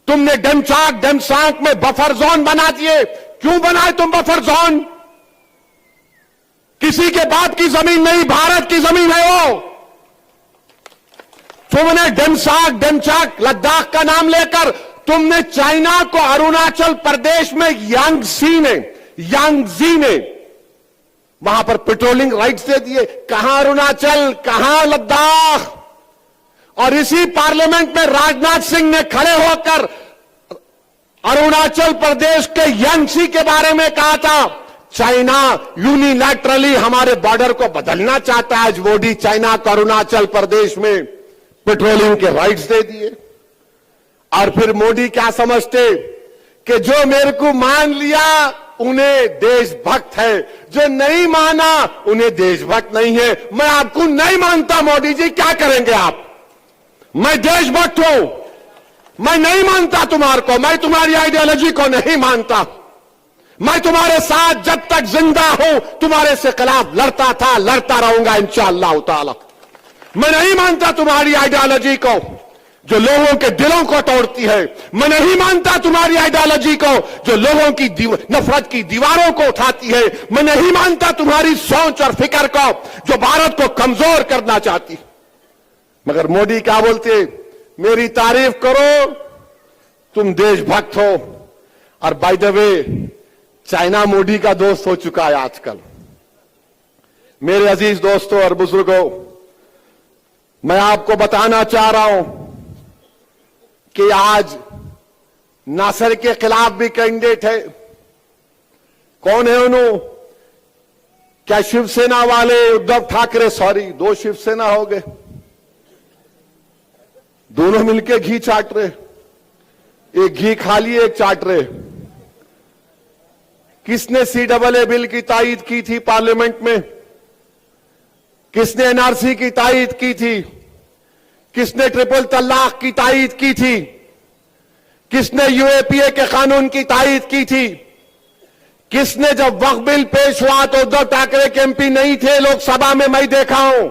तुमने डेमचाक डेमसांग में बफर जोन बना दिए। क्यों बनाए तुम बफर जोन? किसी के बाप की जमीन नहीं, भारत की जमीन है वो। तुमने डेमसाक डेमचाक लद्दाख का नाम लेकर तुमने चाइना को अरुणाचल प्रदेश में यांगजी ने वहां पर पेट्रोलिंग राइट्स दे दिए। कहां अरुणाचल, कहां लद्दाख? और इसी पार्लियामेंट में राजनाथ सिंह ने खड़े होकर अरुणाचल प्रदेश के यांगसी के बारे में कहा था, चाइना यूनिलैटरली हमारे बॉर्डर को बदलना चाहता है। आज मोदी चाइना को अरुणाचल प्रदेश में पेट्रोलिंग के राइट्स दे दिए। और फिर मोदी क्या समझते कि जो मेरे को मान लिया उन्हें देशभक्त है, जो नहीं माना उन्हें देशभक्त नहीं है। मैं आपको नहीं मानता मोदी जी, क्या करेंगे आप? मैं देशभक्त हूं, मैं नहीं मानता तुम्हारे को, मैं तुम्हारी आइडियोलॉजी को नहीं मानता। मैं तुम्हारे साथ जब तक जिंदा हूं तुम्हारे से खिलाफ लड़ता था, लड़ता रहूंगा इंशाअल्लाह ताला। मैं नहीं मानता तुम्हारी आइडियोलॉजी को जो लोगों के दिलों को तोड़ती है। मैं नहीं मानता तुम्हारी आइडियोलॉजी को जो लोगों की नफरत की दीवारों को उठाती है। मैं नहीं मानता तुम्हारी सोच और फिक्र को जो भारत को कमजोर करना चाहती। मगर मोदी क्या बोलते, मेरी तारीफ करो, तुम देशभक्त हो। और by the way China Modi का दोस्त हो चुका है आजकल। मेरे अजीज दोस्तों और बुजुर्गों, मैं आपको बताना चाह रहा हूं कि आज नासर के खिलाफ भी कैंडिडेट है। कौन है उन्होंने? क्या शिवसेना वाले उद्धव ठाकरे, सॉरी 2 शिवसेना हो गए, दोनों मिलके घी चाट रहे, एक घी खा लिए एक चाट रहे। किसने CAA बिल की तायीद की थी पार्लियामेंट में? किसने NRC की तायीद की थी? किसने ट्रिपल तलाक की तायीद की थी? किसने UAPA के कानून की तायीद की थी? किसने, जब वक्फ बिल पेश हुआ तो उद्धव ठाकरे के MP नहीं थे लोकसभा में, मैं देखा हूं।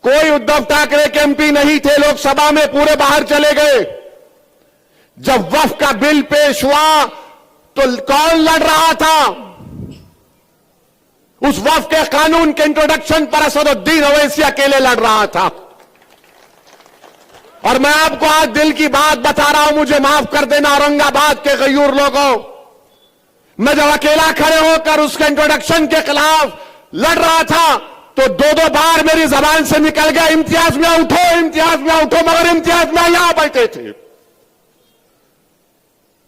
कोई उद्धव ठाकरे के MP नहीं थे लोकसभा में, पूरे बाहर चले गए। जब वक्फ का बिल पेश हुआ तो कौन लड़ रहा था? उस वक्फ के कानून के इंट्रोडक्शन पर असदुद्दीन ओवैसी अकेले लड़ रहा था। और मैं आपको आज दिल की बात बता रहा हूं, मुझे माफ कर देना औरंगाबाद के गयूर लोगों, मैं जब अकेला खड़े होकर उसके इंट्रोडक्शन के खिलाफ लड़ रहा था तो 2-2 बार मेरी जबान से निकल गया, इम्तियाज में उठो, इम्तियाज में उठो, मगर इम्तियाज में यहां बैठे थे।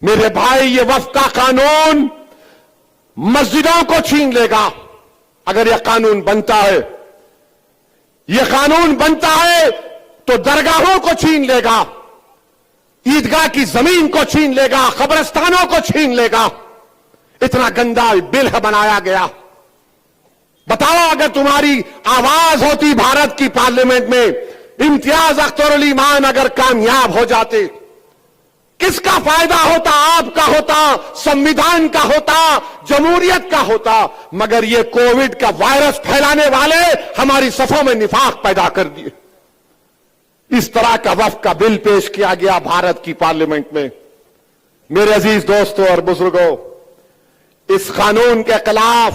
मेरे भाई, ये वक्फ का कानून मस्जिदों को छीन लेगा अगर यह कानून बनता है। यह कानून बनता है तो दरगाहों को छीन लेगा, ईदगाह की जमीन को छीन लेगा, कब्रिस्तानों को छीन लेगा। इतना गंदा बिल है बनाया गया। बताओ, अगर तुम्हारी आवाज होती भारत की पार्लियामेंट में, इम्तियाज अख्तर अली मान अगर कामयाब हो जाते, किसका फायदा होता? आपका होता, संविधान का होता, जमहूरियत का होता। मगर ये कोविड का वायरस फैलाने वाले हमारी सफों में निफाक पैदा कर दिए। इस तरह का वक्फ का बिल पेश किया गया भारत की पार्लियामेंट में। मेरे अजीज दोस्तों और बुजुर्गों, इस कानून के खिलाफ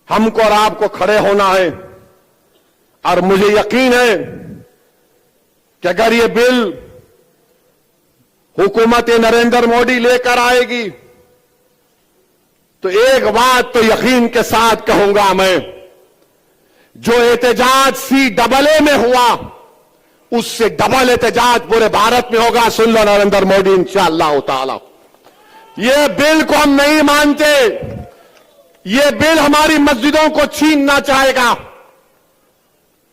हमको और आपको खड़े होना है। और मुझे यकीन है कि अगर ये बिल हुकूमत नरेंद्र मोदी लेकर आएगी तो एक बात तो यकीन के साथ कहूंगा मैं, जो एहतजाज CAA में हुआ उससे डबल एहतजाज पूरे भारत में होगा। सुन लो नरेंद्र मोदी इंशाअल्लाह ताला। ये बिल को हम नहीं मानते। ये बिल हमारी मस्जिदों को छीनना चाहेगा।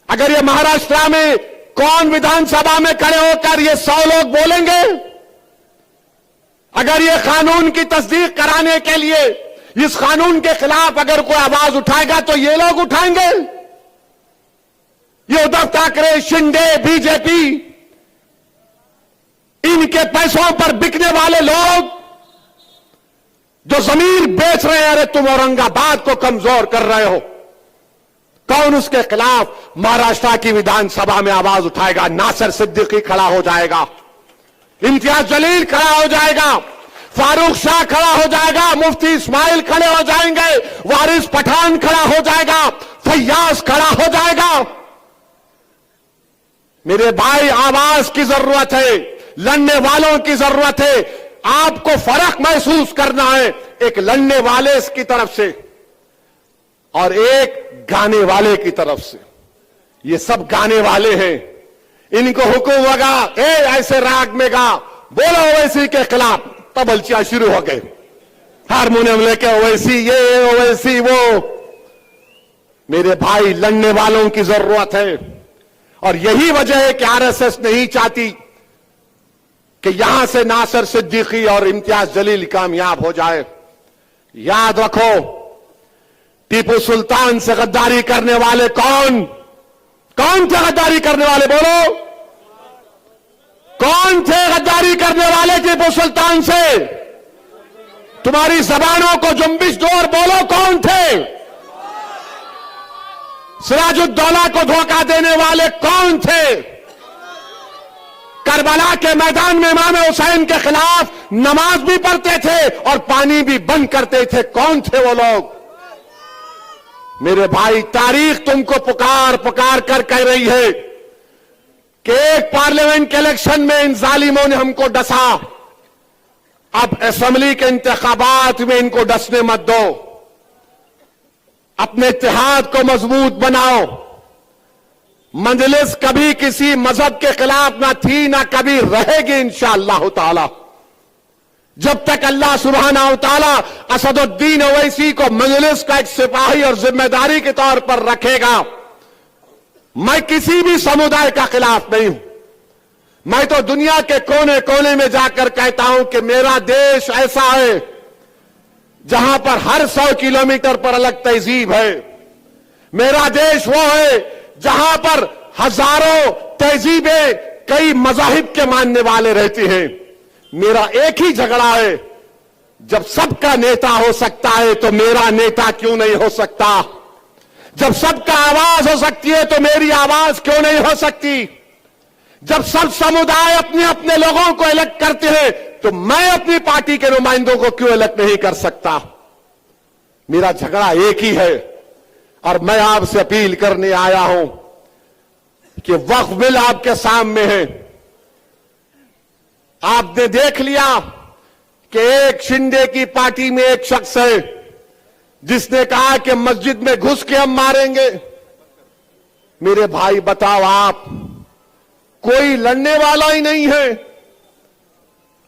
अगर ये महाराष्ट्र में कौन विधानसभा में खड़े होकर ये 100 लोग बोलेंगे? अगर ये कानून की तस्दीक कराने के लिए इस कानून के खिलाफ अगर कोई आवाज उठाएगा तो ये लोग उठाएंगे। ये उद्धव ठाकरे, शिंदे, बीजेपी, इनके पैसों पर बिकने वाले लोग जो जमीन बेच रहे हैं, अरे तुम औरंगाबाद को कमजोर कर रहे हो। कौन उसके खिलाफ महाराष्ट्र की विधानसभा में आवाज उठाएगा? नासिर सिद्दीकी खड़ा हो जाएगा, इम्तियाज जलील खड़ा हो जाएगा, फारूक शाह खड़ा हो जाएगा, मुफ्ती इस्माइल खड़े हो जाएंगे, वारिस पठान खड़ा हो जाएगा, फैयाज खड़ा हो जाएगा। मेरे भाई, आवाज की जरूरत है, लड़ने वालों की जरूरत है। आपको फर्क महसूस करना है एक लड़ने वाले की तरफ से और एक गाने वाले की तरफ से। ये सब गाने वाले हैं, इनको हुक्म होगा ऐसे राग में गा, बोलो ओवैसी के खिलाफ, तबलचियां शुरू हो गए, हारमोनियम लेके ओवैसी ये ओवैसी वो। मेरे भाई, लड़ने वालों की जरूरत है और यही वजह है कि आरएसएस नहीं चाहती कि यहां से नासिर सिद्दीकी और इम्तियाज जलील कामयाब हो जाए। याद रखो, टीपू सुल्तान से गद्दारी करने वाले कौन थे? गद्दारी करने वाले बोलो, कौन थे गद्दारी करने वाले टीपू सुल्तान से? तुम्हारी जबानों को जुम्बिश दो और बोलो, कौन थे? सिराजुद्दौला को धोखा देने वाले कौन थे? करबला के मैदान में इमाम हुसैन के खिलाफ नमाज भी पढ़ते थे और पानी भी बंद करते थे, कौन थे वो लोग? मेरे भाई, तारीख तुमको पुकार पुकार कर कह रही है कि एक पार्लियामेंट के इलेक्शन में इन जालिमों ने हमको डसा, अब असेंबली के इंतखाबात में इनको डसने मत दो। अपने इत्तेहाद को मजबूत बनाओ। मजलिस कभी किसी मजहब के खिलाफ ना थी, ना कभी रहेगी इंशाअल्लाह ताला। जब तक अल्लाह सुब्हानहू तआला असदुद्दीन ओवैसी को मजलिस का एक सिपाही और जिम्मेदारी के तौर पर रखेगा, मैं किसी भी समुदाय का खिलाफ नहीं हूं। मैं तो दुनिया के कोने कोने में जाकर कहता हूं कि मेरा देश ऐसा है जहां पर हर 100 किलोमीटर पर अलग तहजीब है। मेरा देश वो है जहां पर हजारों तहजीबें, कई मजाहिब के मानने वाले रहते हैं। मेरा एक ही झगड़ा है, जब सबका नेता हो सकता है तो मेरा नेता क्यों नहीं हो सकता? जब सबका आवाज हो सकती है तो मेरी आवाज क्यों नहीं हो सकती? जब सब समुदाय अपने अपने लोगों को इलेक्ट करते हैं तो मैं अपनी पार्टी के नुमाइंदों को क्यों इलेक्ट नहीं कर सकता? मेरा झगड़ा एक ही है और मैं आपसे अपील करने आया हूं कि वक्फ बिल आपके सामने है। आपने देख लिया कि एक शिंदे की पार्टी में एक शख्स है जिसने कहा कि मस्जिद में घुस के हम मारेंगे। मेरे भाई बताओ, आप कोई लड़ने वाला ही नहीं है।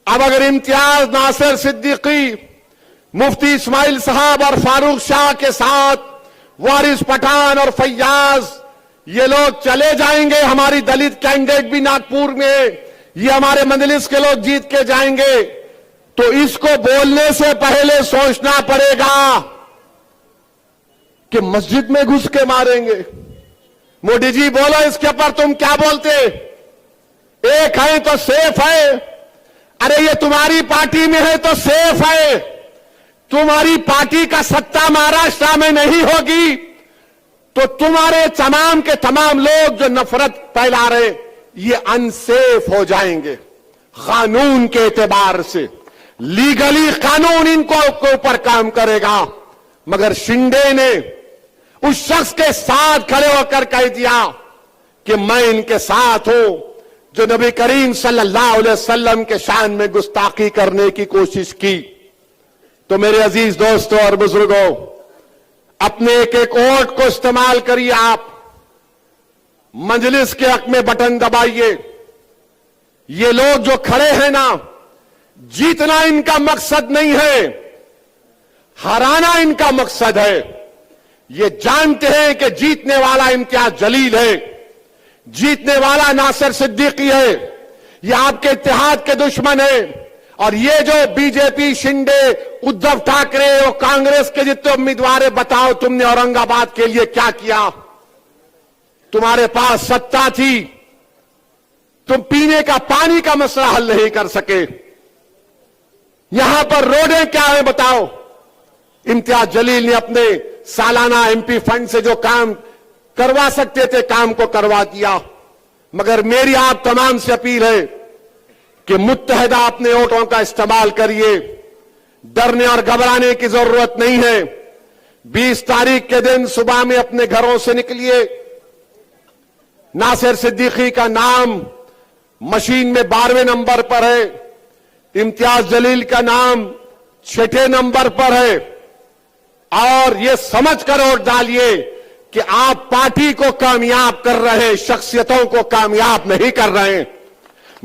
अब अगर इम्तियाज, नासिर सिद्दीकी, मुफ्ती इस्माइल साहब और फारूक शाह के साथ वारिस पठान और फैयाज ये लोग चले जाएंगे, हमारी दलित कैंडिडेट भी नागपुर में, ये हमारे मजलिस के लोग जीत के जाएंगे, तो इसको बोलने से पहले सोचना पड़ेगा कि मस्जिद में घुस के मारेंगे। मोदी जी बोलो, इसके ऊपर तुम क्या बोलते? एक है तो सेफ है। अरे ये तुम्हारी पार्टी में है तो सेफ है। तुम्हारी पार्टी का सत्ता महाराष्ट्र में नहीं होगी तो तुम्हारे तमाम के तमाम लोग जो नफरत फैला रहे ये अनसेफ हो जाएंगे। कानून के एतबार से, लीगली कानून इनको ऊपर काम करेगा। मगर शिंदे ने उस शख्स के साथ खड़े होकर कह दिया कि मैं इनके साथ हूं जो नबी करीम सल्लल्लाहु अलैहि वसल्लम के शान में गुस्ताखी करने की कोशिश की। तो मेरे अजीज दोस्तों और बुजुर्गों, अपने एक एक वोट को इस्तेमाल करिए। आप मजलिस के हक में बटन दबाइए। ये लोग जो खड़े हैं ना, जीतना इनका मकसद नहीं है, हराना इनका मकसद है। ये जानते हैं कि जीतने वाला इम्तियाज जलील है, जीतने वाला नासिर सिद्दीकी है, ये आपके इत्तेहाद के दुश्मन है। और ये जो बीजेपी, शिंदे, उद्धव ठाकरे और कांग्रेस के जितने उम्मीदवार, बताओ तुमने औरंगाबाद के लिए क्या किया? तुम्हारे पास सत्ता थी, तुम पीने का पानी का मसला हल नहीं कर सके। यहां पर रोडें क्या है बताओ? इम्तियाज जलील ने अपने सालाना एमपी फंड से जो काम करवा सकते थे, काम को करवा दिया। मगर मेरी आप तमाम से अपील है कि मुत्तहदा अपने वोटों का इस्तेमाल करिए। डरने और घबराने की जरूरत नहीं है। 20 तारीख के दिन सुबह में अपने घरों से निकलिए। नासिर सिद्दीकी का नाम मशीन में 12वें नंबर पर है, इम्तियाज जलील का नाम 6ठे नंबर पर है। और ये समझ कर वोट डालिए कि आप पार्टी को कामयाब कर रहे हैं, शख्सियतों को कामयाब नहीं कर रहे हैं।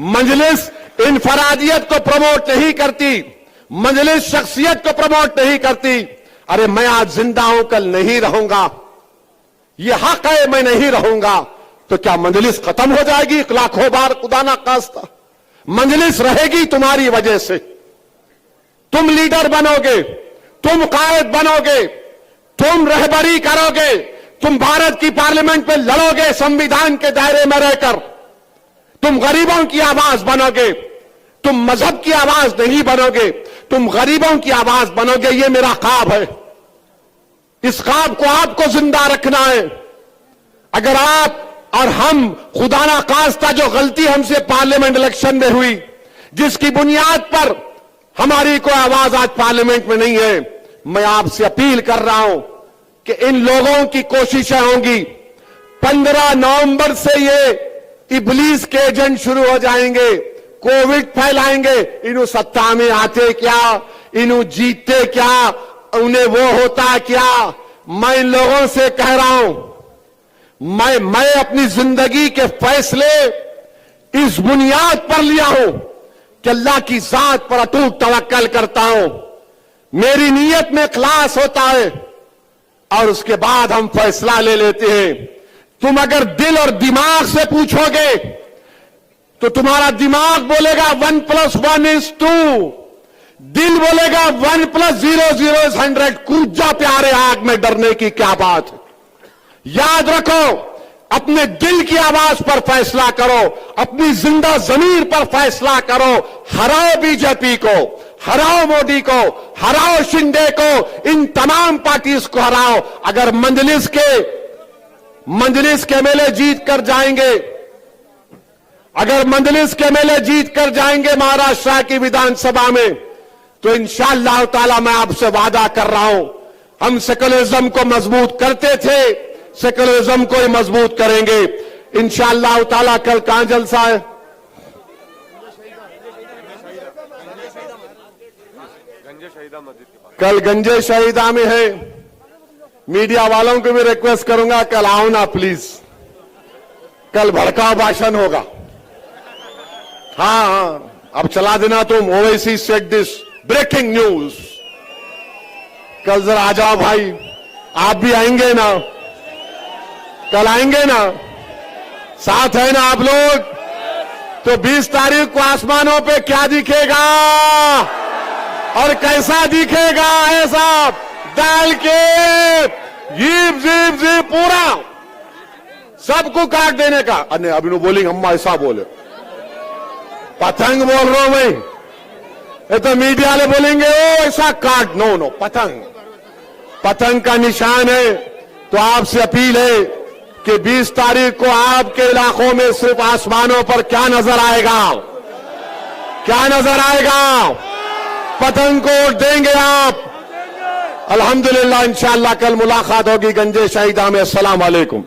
मजलिस इनफरादियत को प्रमोट नहीं करती, मजलिस शख्सियत को प्रमोट नहीं करती। अरे मैं आज जिंदा हूं, कल नहीं रहूंगा, यह हक है, मैं नहीं रहूंगा। तो क्या मजलिस खत्म हो जाएगी? लाखों बार खुदा ना खास्ता, मजलिस रहेगी तुम्हारी वजह से। तुम लीडर बनोगे, तुम कायद बनोगे, तुम रहबरी करोगे, तुम भारत की पार्लियामेंट में लड़ोगे संविधान के दायरे में रहकर। तुम गरीबों की आवाज बनोगे, तुम मजहब की आवाज नहीं बनोगे, तुम गरीबों की आवाज बनोगे। ये मेरा ख्वाब है, इस ख्वाब को आपको जिंदा रखना है। अगर आप और हम, खुदा ना खास्ता जो गलती हमसे पार्लियामेंट इलेक्शन में हुई, जिसकी बुनियाद पर हमारी कोई आवाज आज पार्लियामेंट में नहीं है, मैं आपसे अपील कर रहा हूं कि इन लोगों की कोशिशें होंगी। 15 नवंबर से ये इबलीस के एजेंट शुरू हो जाएंगे, कोविड फैलाएंगे। इन्हों सत्ता में आते क्या, इन्हों जीतते क्या, उन्हें वो होता क्या? मैं इन लोगों से कह रहा हूं, मैं अपनी जिंदगी के फैसले इस बुनियाद पर लिया हूं कि अल्लाह की जात पर अटूट तवक्कल करता हूं। मेरी नीयत में इखलास होता है और उसके बाद हम फैसला ले लेते हैं। तुम अगर दिल और दिमाग से पूछोगे तो तुम्हारा दिमाग बोलेगा 1 + 1 = 2, दिल बोलेगा 1 + 0 = 100। कूद जा प्यारे आग में, डरने की क्या बात है। याद रखो, अपने दिल की आवाज पर फैसला करो, अपनी जिंदा जमीर पर फैसला करो। हराओ बीजेपी को, हराओ मोदी को, हराओ शिंदे को, इन तमाम पार्टीज को हराओ। अगर मजलिस के एमएलए जीत कर जाएंगे, अगर मजलिस के एमएलए जीत कर जाएंगे महाराष्ट्र की विधानसभा में, तो इंशाअल्लाह ताला मैं आपसे वादा कर रहा हूं, हम सेकुलरिज्म को मजबूत करते थे, सेकुलरिज्म को ही मजबूत करेंगे इंशाअल्लाह ताला। कल कहां जलसा है? कल गंजे शहीदा में है। मीडिया वालों को भी रिक्वेस्ट करूंगा, कल आओ ना प्लीज, कल भड़काऊ भाषण होगा। हाँ, अब चला देना तुम, Owaisi said this, breaking news. कल जरा आ जाओ भाई, आप भी आएंगे ना? कल आएंगे ना? साथ है ना आप लोग? तो 20 तारीख को आसमानों पे क्या दिखेगा और कैसा दिखेगा? ऐसा डाल के जीप जीप जीप पूरा सबको काट देने का। अरे अभी नो बोलेंगे, अम्मा ऐसा बोले, पतंग बोल रहा हूं मैं। ये तो मीडिया वाले बोलेंगे ओ ऐसा काट, नो नो, पतंग, पतंग का निशान है। तो आपसे अपील है कि 20 तारीख को आपके इलाकों में सिर्फ आसमानों पर क्या नजर आएगा? क्या नजर आएगा? पतंग को वोट देंगे आप। अल्हम्दुलिल्लाह, इंशाअल्लाह कल मुलाकात होगी गंजे शहीदा में। अस्सलाम वालेकुम।